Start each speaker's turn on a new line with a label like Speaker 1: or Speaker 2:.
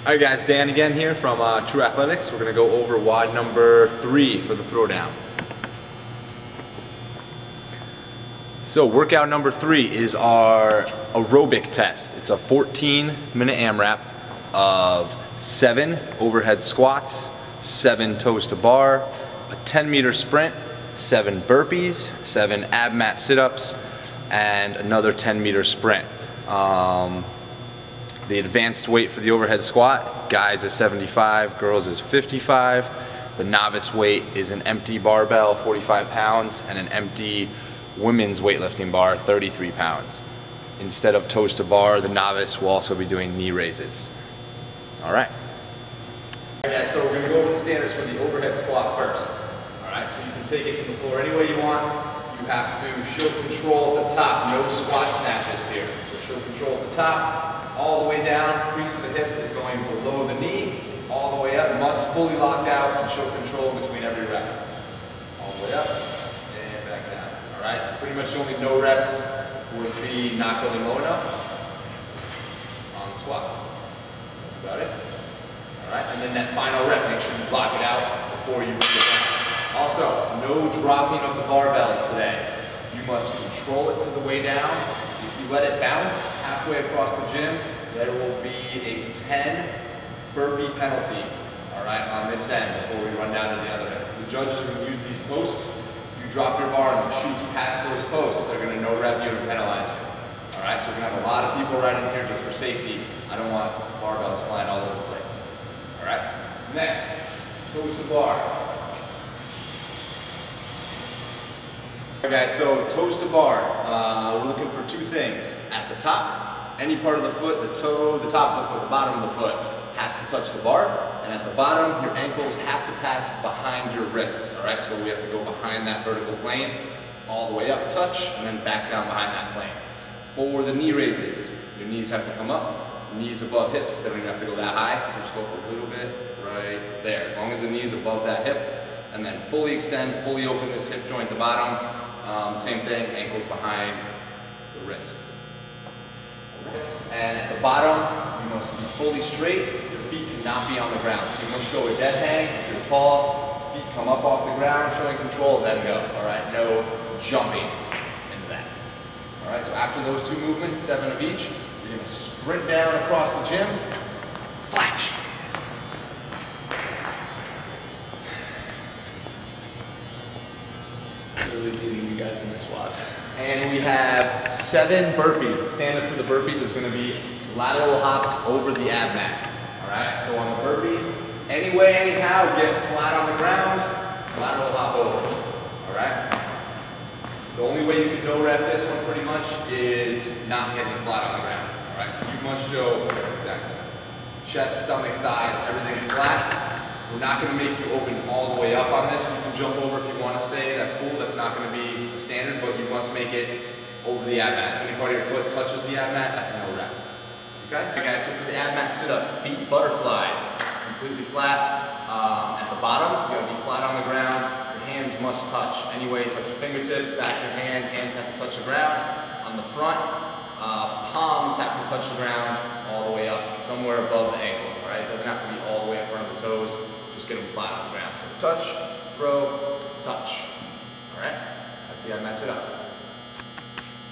Speaker 1: Alright guys, Dan again here from True Athletics. We're going to go over WOD number 3 for the throwdown. So workout number 3 is our aerobic test. It's a 14-minute AMRAP of 7 overhead squats, 7 toes to bar, a 10-meter sprint, 7 burpees, 7 ab mat sit-ups, and another 10-meter sprint. The advanced weight for the overhead squat, guys is 75, girls is 55. The novice weight is an empty barbell, 45 pounds, and an empty women's weightlifting bar, 33 pounds. Instead of toes to bar, the novice will also be doing knee raises. All right. All right guys, so we're gonna go over the standards for the overhead squat first. All right, so you can take it from the floor any way you want. You have to show control at the top, no squat snatches here. So show control at the top. All the way down, crease of the hip is going below the knee, all the way up, must fully lock out and show control between every rep. All the way up and back down. All right, pretty much only no reps would be not going low enough on the squat. That's about it. All right, and then that final rep, make sure you lock it out before you bring it down. Also, no dropping of the barbells today. You must control it to the way down. If you let it bounce halfway across the gym, there will be a 10 burpee penalty, all right, on this end before we run down to the other end. So the judges are going to use these posts. If you drop your bar and it shoots past those posts, they're going to no rep you and penalize you. All right, so we're going to have a lot of people right in here just for safety. I don't want barbells flying all over the place. All right, next, toes to bar. Alright guys, so toes to bar, we're looking for 2 things. At the top, any part of the foot, the toe, the top of the foot, the bottom of the foot has to touch the bar. And at the bottom, your ankles have to pass behind your wrists. Alright, so we have to go behind that vertical plane, all the way up, touch, and then back down behind that plane. For the knee raises, your knees have to come up, knees above hips. They don't even have to go that high, so just go up a little bit right there. As long as the knee is above that hip, and then fully extend, fully open this hip joint at the bottom. Same thing, ankles behind the wrist. And at the bottom, you must be fully straight. Your feet cannot be on the ground. So you must show a dead hang. If you're tall, feet come up off the ground, showing control, then go. All right, no jumping into that. All right, so after those 2 movements, 7 of each, you're gonna sprint down across the gym. Flash. Really beating you guys in this WOD. And we have 7 burpees. The standard for the burpees is going to be lateral hops over the ab mat. All right, so on the burpee, any way, anyhow, get flat on the ground, lateral hop over. All right. The only way you can no rep this one pretty much is not getting flat on the ground. All right, so you must show exactly chest, stomach, thighs, everything flat. We're not going to make you open all the way up on this. You can jump over if you want to stay. That's cool. That's not going to be the standard, but you must make it over the ab mat. If any part of your foot touches the ab mat, that's a no rep. Okay? Alright guys, so for the ab mat sit-up, feet butterfly, completely flat. At the bottom, you got to be flat on the ground. Your hands must touch. Anyway, touch your fingertips, back of your hand, hands have to touch the ground. On the front, palms have to touch the ground all the way up, somewhere above the ankle. All right? It doesn't have to be all the way in front of the toes. Just get them flat on the ground. So touch, throw, touch. All right? That's the ab mat sit-up.